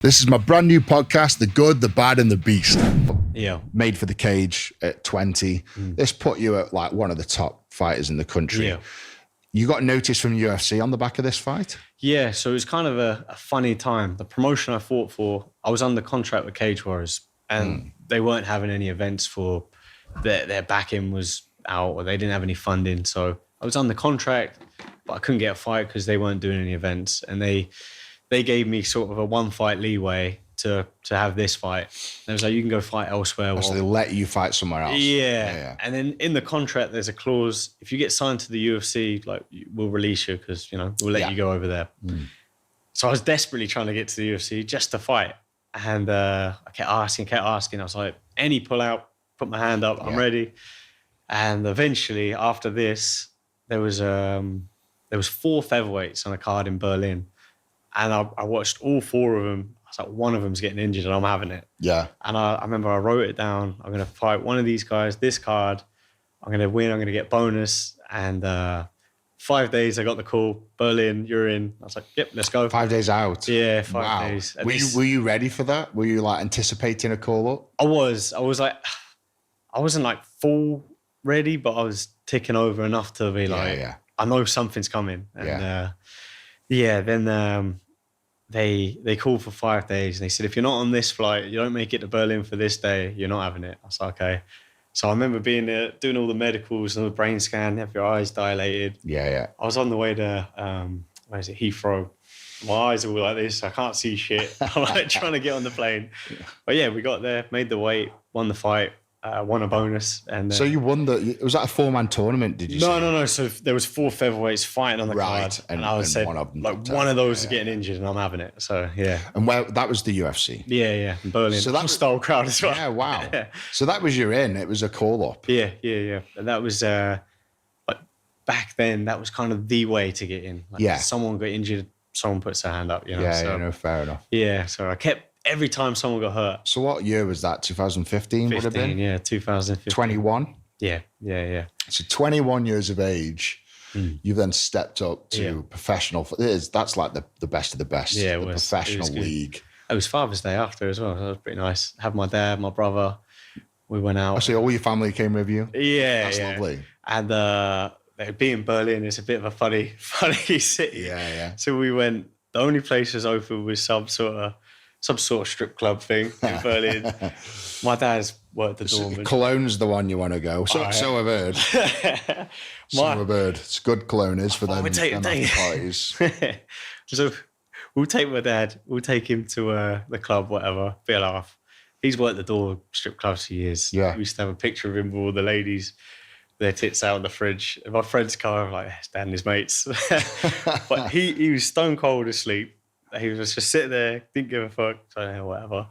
This is my brand new podcast, The Good, The Bad, and The Beast. Yeah. Made for the cage at 20. This put you at like one of the top fighters in the country. Yeah. You got notice from UFC on the back of this fight? Yeah, so it was kind of a funny time. The promotion I fought for, I was under contract with Cage Warriors, and they weren't having any events for their backing was out, or they didn't have any funding. So I was under contract, but I couldn't get a fight because they weren't doing any events. And they gave me sort of a one fight leeway to have this fight. And it was like, you can go fight elsewhere. So they let you fight somewhere else? Yeah. And then in the contract, there's a clause, if you get signed to the UFC, like, we'll release you because, we'll let you go over there. So I was desperately trying to get to the UFC just to fight. And I kept asking. I was like, any pull out, put my hand up, I'm ready. And eventually, after this, there was 4 featherweights on a card in Berlin. And I watched all 4 of them. I was like, one of them's getting injured and I'm having it. Yeah. And I remember I wrote it down. I'm going to fight one of these guys, this card. I'm going to win. I'm going to get bonus. And 5 days, I got the call. Berlin, you're in. I was like, yep, let's go. 5 days out? Yeah, 5 days. Were you ready for that? Were you like anticipating a call up? I was like, I wasn't like full ready, but I was ticking over enough to be like, I know something's coming. And then they called for 5 days and they said, if you're not on this flight, you don't make it to Berlin for this day, you're not having it. I was like, okay. So I remember being there, doing all the medicals and the brain scan, have your eyes dilated. Yeah. I was on the way to, Heathrow. My eyes are all like this. I can't see shit. I'm like trying to get on the plane. But yeah, we got there, made the weight, won the fight. Won a bonus. And so you won was that a 4-man tournament, did you say? No. So there was 4 featherweights fighting on the card. And I said, one of those is getting injured and I'm having it. So, yeah. And that was the UFC? Yeah. In Berlin. So that was style crowd as well. Yeah, wow. So that was your in. It was a call-up. Yeah. And that was, back then, that was kind of the way to get in. Someone got injured, someone puts their hand up, fair enough. Yeah, so I kept... Every time someone got hurt. So what year was that? 2015 would have been? Yeah, 2015. 21? Yeah. So 21 years of age, you've then stepped up to professional. That's like the best of the best. Yeah, the professional league. It was Father's Day after as well. So that was pretty nice. Have my dad, my brother. We went out. I see all your family came with you? Yeah. That's lovely. And being Berlin is a bit of a funny city. Yeah. So we went, the only place was open was some sort of strip club thing in Berlin. My dad's worked the doorman. Cologne's the one you want to go. So I've heard. I've heard. It's good Cologne is for them. Parties. So we'll take my dad. We'll take him to the club, whatever. Be a laugh. He's worked the door strip clubs for years. Yeah. We used to have a picture of him with all the ladies, their tits out in the fridge. In my friend's car, I'm like, it's Dad and his mates. But he was stone cold asleep. He was just sitting there, didn't give a fuck, so whatever.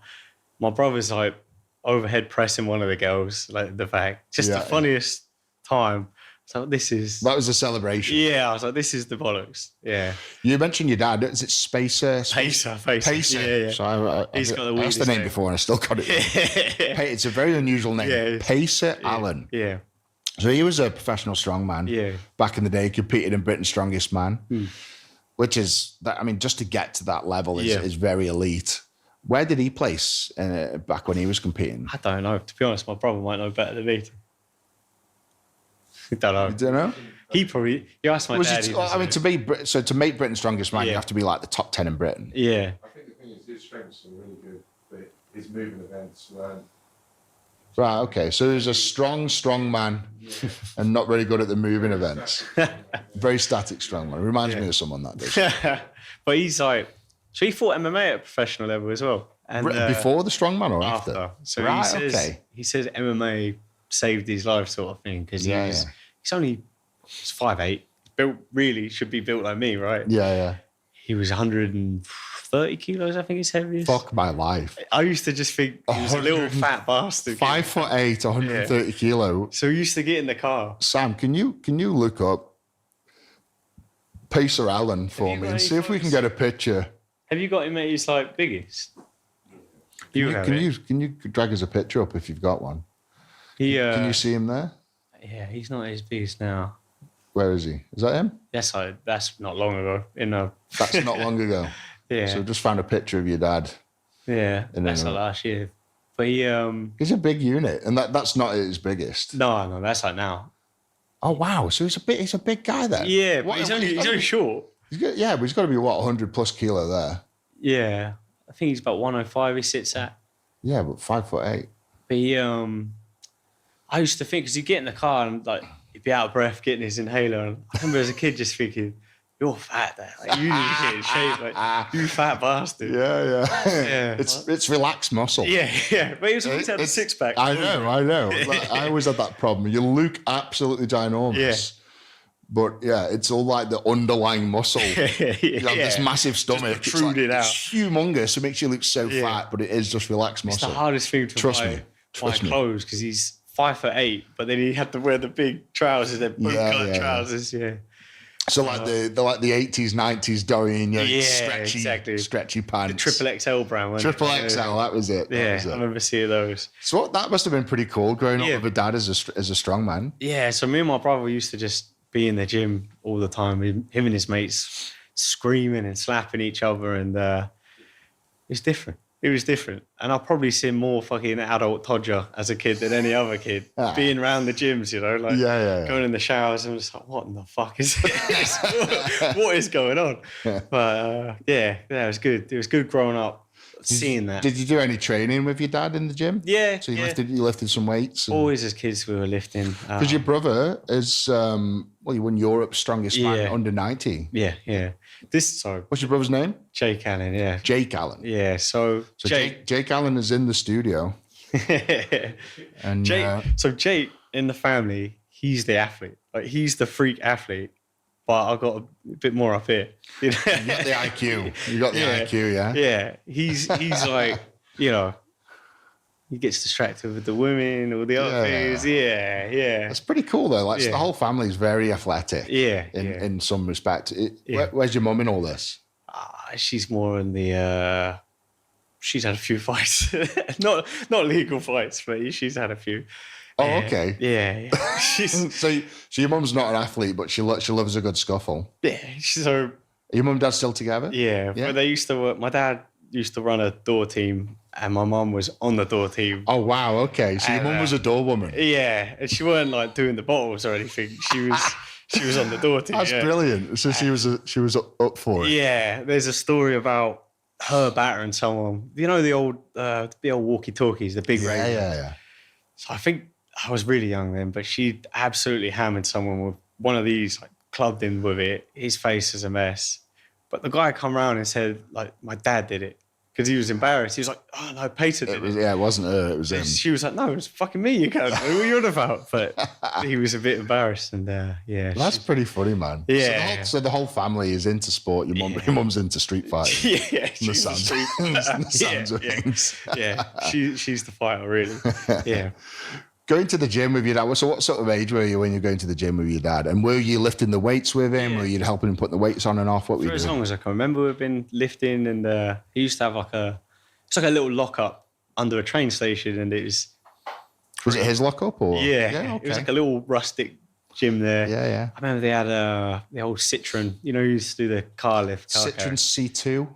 My brother's like overhead pressing one of the girls, like the back. Just the funniest time. So that was a celebration. Yeah, I was like, this is the bollocks. Yeah. You mentioned your dad. Is it Pacer? Pacer. Yeah. So he's got the that's the name before, and I still got it. It's a very unusual name. Yeah, Pacer Allen. Yeah. So he was a professional strongman. Yeah. Back in the day, competed in Britain's Strongest Man. Which is, just to get to that level is very elite. Where did he place back when he was competing? I don't know. To be honest, my brother might know better than me. I don't know. You don't know? You asked my dad. To make Britain's Strongest Man, you have to be like the top 10 in Britain. Yeah. I think the thing is, his strengths are really good, but his moving events weren't. Right, okay. So there's a strong man and not very good at the moving events. Very static strong man. Reminds me of someone that does. But he's like, so he fought MMA at a professional level as well. And before the strongman or after? So he says MMA saved his life sort of thing because he's only 5'8", built should be built like me, right? Yeah. He was 130 kilos, I think he's heaviest. Fuck my life. I used to just think he was a little fat bastard. 5'8", 130 kilo. So he used to get in the car. Sam, can you look up Pacer Allen for me and see if we can get a picture? Have you got him at his biggest? Can you drag us a picture up if you've got one? Can you see him there? Yeah, he's not his biggest now. Where is he? Is that him? Yes, that's not long ago. That's not long ago. Yeah. So just found a picture of your dad. Yeah, And that's then, like last year. But he's a big unit, and that's not his biggest. no, that's like now. Oh wow! So he's a big guy then. Yeah, but he's only short. But he's got to be what 100 plus kilo there. Yeah, I think he's about 105. He sits at. Yeah, but 5'8". But I used to think because he'd get in the car and like he'd be out of breath getting his inhaler. And I remember as a kid just thinking, "You're fat, there. Like, you need to get in shape. Like you fat bastard." Yeah. It's relaxed muscle. Yeah. But he was always had a six pack. I know. Like, I always had that problem. You look absolutely ginormous. Yeah. But it's all like the underlying muscle. You have this massive stomach. Just protruded out. It's humongous. It makes you look so fat, but it is just relaxed muscle. It's the hardest thing to buy clothes because he's 5'8", but then he had to wear the big trousers, the boot cut trousers. Yeah. So like the 80s, 90s Dorian exactly. stretchy pants. The Triple XL brand. Triple XL, that was it. I remember seeing those. So that must have been pretty cool growing up with a dad as a strong man. Yeah, so me and my brother used to just be in the gym all the time. Him and his mates screaming and slapping each other, and it's different. It was different. And I've probably seen more fucking adult Todger as a kid than any other kid. Being around the gyms, going in the showers, and I'm just like, what in the fuck is this? What is going on? But it was good. It was good growing up, seeing that. Did you do any training with your dad in the gym? Yeah. So you lifted some weights? Always as kids we were lifting. Because your brother is, you won Europe's strongest man under 90. Yeah. What's your brother's name? Jake Allen, yeah. Jake Allen. Yeah, so Jake Allen is in the studio. And Jake in the family, he's the athlete. Like he's the freak athlete. But I've got a bit more up here. You got the IQ. You got the IQ, yeah? Yeah. He's like, he gets distracted with the women or the other things. Yeah. That's pretty cool, though. Like, the whole family is very athletic. In some respect. Where's your mum in all this? She's more in the... she's had a few fights. not legal fights, but she's had a few. Oh, okay. Yeah. So your mum's not an athlete, but she loves a good scuffle. Yeah. So... Are your mum and dad still together? Yeah. But they used to work... My dad used to run a door team, and my mum was on the door team. Oh wow, okay. So your mum was a door woman. Yeah, and she weren't like doing the bottles or anything. She was on the door team. That's brilliant. So she was up for it. Yeah, there's a story about her battering someone. You know the old walkie-talkies, the big radio. Yeah. So I think I was really young then, but she absolutely hammered someone with one of these, like clubbed him with it. His face is a mess. But the guy come around and said, like, my dad did it. Because he was embarrassed. He was like, oh, no, Peter did it. Yeah, it wasn't her, it was him. She was like, no, it was fucking me, you can't. What are you on about? But he was a bit embarrassed. And that's pretty funny, man. Yeah. So the whole family is into sport. Your mum's into street fighting. Yeah, she's the sounds of things. Yeah, she's the fighter, really. Yeah. Going to the gym with your dad. So what sort of age were you when you're going to the gym with your dad? And were you lifting the weights with him? Were you helping him put the weights on and off? What were you doing? For as long as I can remember, we've been lifting, and he used to have it's like a little lockup under a train station, and it was... Was it his lockup or? Yeah, okay. It was like a little rustic gym there. Yeah. I remember they had the old Citroen. You know, who used to do the car lift. Citroen C2.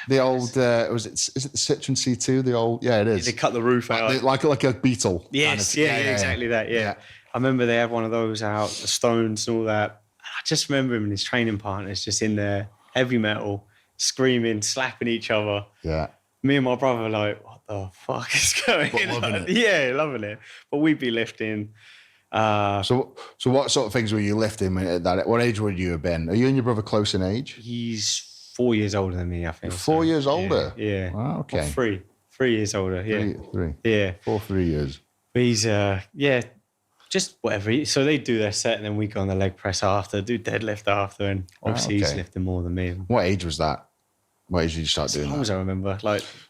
The old, is it the Citroen C2? The old, it is. They cut the roof out. Like a Beetle. Yes, exactly that, yeah. I remember they had one of those out, the Stones and all that. I just remember him and his training partners just in there, heavy metal, screaming, slapping each other. Yeah. Me and my brother were like, what the fuck is going on? Loving it. Yeah, loving it. But we'd be lifting. So what sort of things were you lifting at that? What age would you have been? Are you and your brother close in age? He's 4 years older than me, I think. 4 years older? Yeah. Wow, okay. Or 3 years older, yeah. Three. Yeah. 3 years. But he's, just whatever. So they do their set, and then we go on the leg press after, do deadlift after, and obviously he's lifting more than me. What age was that? What age did you start doing that? As long as I remember.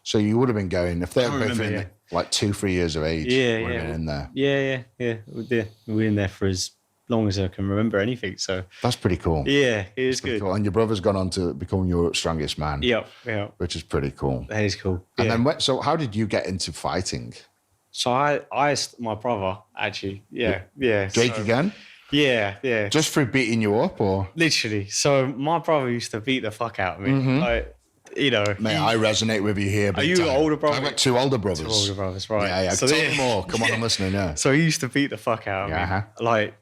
So you would have been going, if they were both in like 2-3 years of age, would have been in there. Yeah. We were in there for as long as I can remember anything. So that's pretty cool. Yeah, it is good. Cool. And your brother's gone on to become Europe's strongest man. Yeah. Which is pretty cool. That is cool. And then, so how did you get into fighting? So my brother actually, yeah. Jake again? Yeah. Just through beating you up, or? Literally. So my brother used to beat the fuck out of me. Mm-hmm. Like, you know. Mate, I resonate with you here. Are you an older brother? I've got 2 older brothers. 2 older brothers, right? Yeah. So tell me more. Come on, I'm listening. Yeah. So he used to beat the fuck out of me, like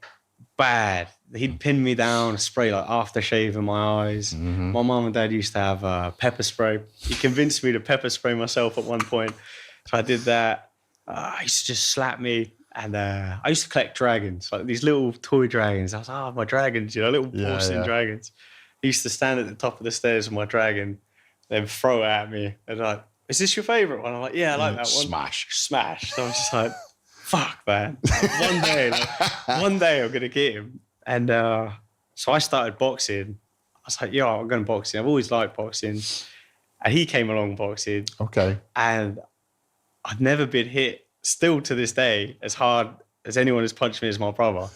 bad. He'd pin me down, spray like aftershave in my eyes. My mum and dad used to have pepper spray. He convinced me to pepper spray myself at one point, so I did that. He used to just slap me. And I used to collect dragons, like these little toy dragons. I was like, my dragons, you know, little porcelain dragons. He used to stand at the top of the stairs with my dragon, then throw it at me. And like, is this your favourite one? I'm like, yeah, I like that one. Smash. So I was just like, fuck, man. One day I'm going to get him. And so I started boxing. I was like, I'm going boxing. I've always liked boxing. And he came along boxing. Okay. And I'd never been hit, still to this day, as hard as anyone has punched me as my brother.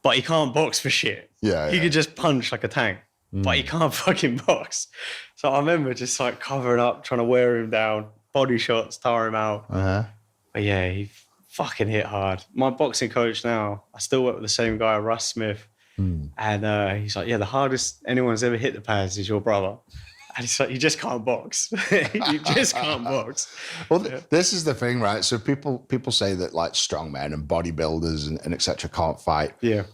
But he can't box for shit. He could just punch like a tank, but he can't fucking box. So I remember just like covering up, trying to wear him down, body shots, tire him out. But yeah, he fucking hit hard. My boxing coach now, I still work with the same guy, Russ Smith. And he's like, the hardest anyone's ever hit the pads is your brother. And it's like, you just can't box. You just can't box. Well, this is the thing, right? So people say that like strongmen and bodybuilders and et cetera can't fight. Yeah.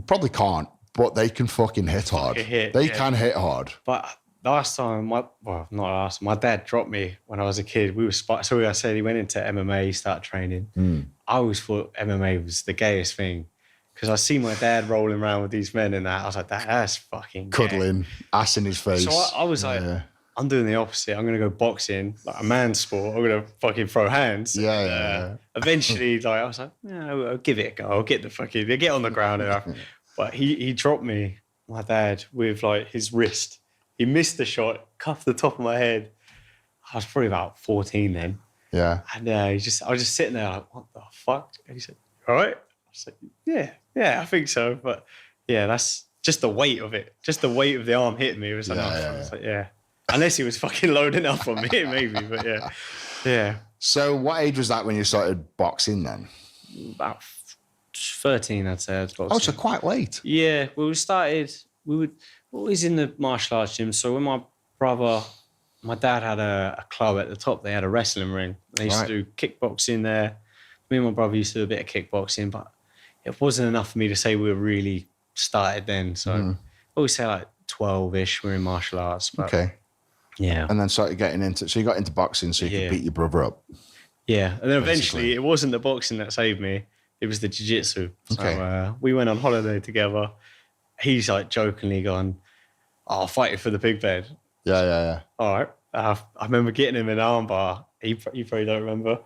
Probably can't, but they can fucking hit hard. They can hit hard. But last time, my dad dropped me when I was a kid. We were so I said he went into MMA, started training. I always thought MMA was the gayest thing. Because I see my dad rolling around with these men and that. I was like, that's fucking cuddling, ass in his face. So I was like, I'm doing the opposite. I'm going to go boxing, like a man's sport. I'm going to fucking throw hands. Eventually, like I was like, I'll give it a go. I'll get on the ground. But he dropped me, my dad, with like his wrist. He missed the shot, cuffed the top of my head. I was probably about 14 then. Yeah. And I was just sitting there like, what the fuck? And he said, all right. I was like, yeah, I think so. But yeah, that's just the weight of it. Just the weight of the arm hitting me was enough. I was like, unless he was fucking loading up on me, maybe. But yeah. So what age was that when you started boxing then? About 13, I'd say. Oh, so quite late. Yeah, we were always in the martial arts gym. So when my dad had a club at the top, they had a wrestling ring. They used to do kickboxing there. Me and my brother used to do a bit of kickboxing, but it wasn't enough for me to say we were really started then. So I always say like 12-ish, we're in martial arts. But yeah. And then started getting into, so you got into boxing so you could beat your brother up. Yeah. And then eventually it wasn't the boxing that saved me. It was the jiu-jitsu. So we went on holiday together. He's like jokingly gone, I'll fight you for the big bed. Yeah. All right. I remember getting him an armbar. You probably don't remember.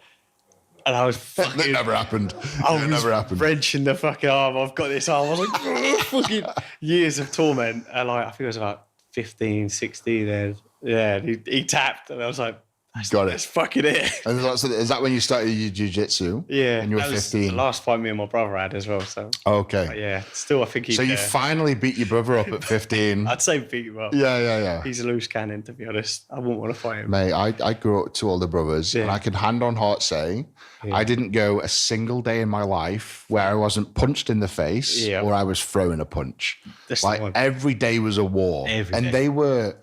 And I was fucking... That never happened. I was wrenching the fucking arm. I've got this arm. I was like, fucking years of torment. And like, I think I was about 15, 16 then. Yeah, he tapped. And I was like, that's fucking it. And is that when you started your jiu-jitsu? Yeah. And you were 15? The last fight me and my brother had as well. So. Okay. But yeah, still I think he's So you finally beat your brother up at 15. I'd say beat him up. Yeah. He's a loose cannon, to be honest. I wouldn't want to fight him. Mate, I grew up with 2 older brothers, and I can hand on heart say I didn't go a single day in my life where I wasn't punched in the face or I was throwing a punch. Like every day was a war. They were...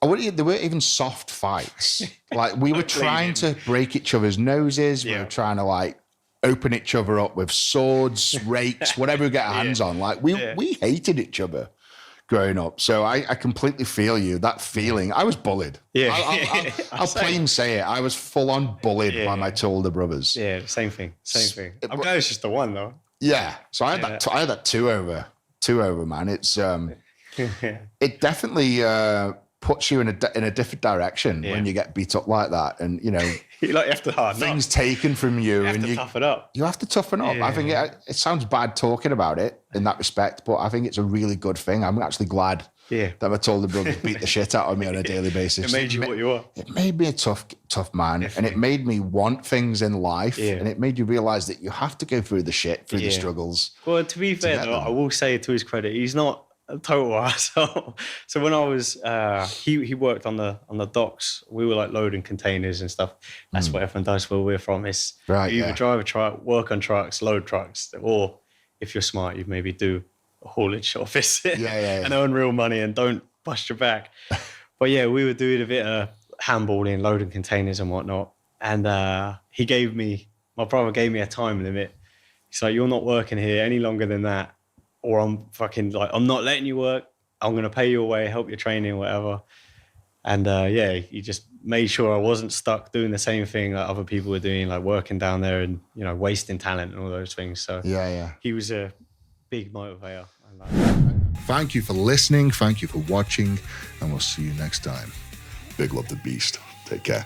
they weren't even soft fights. Like we were trying to break each other's noses. We were trying to like open each other up with swords, rakes, whatever we get our hands on. Like we hated each other growing up. So I completely feel you. That feeling. I was bullied. Yeah. I'll plain say it. I was full on bullied by my 2 older brothers. Yeah, same thing. I'm glad it's just the one though. Yeah. So I had that 2 over, man. It's it definitely puts you in a different direction when you get beat up like that, and you know you have to harden things up. Taken from you, you have and to toughen up. You have to toughen up. I think it sounds bad talking about it in that respect, but I think it's a really good thing. I'm actually glad that my older brothers beat the shit out of me on a daily basis. It made you what you are. It made me a tough man, and it made me want things in life, and it made you realize that you have to go through the shit, through the struggles. Well, to be fair, though, I will say to his credit, he's not a total asshole. So when I was, he worked on the docks. We were like loading containers and stuff. That's what everyone does where we're from. It's you either drive a truck, work on trucks, load trucks, or if you're smart, you maybe do a haulage office and earn real money and don't bust your back. But yeah, we were doing a bit of handballing, loading containers and whatnot. And my brother gave me a time limit. He's like, you're not working here any longer than that, or I'm fucking like, I'm not letting you work. I'm going to pay you away, help your training, whatever. And yeah, he just made sure I wasn't stuck doing the same thing that other people were doing, like working down there and, you know, wasting talent and all those things. So he was a big motivator. Thank you for listening. Thank you for watching. And we'll see you next time. Big love the beast. Take care.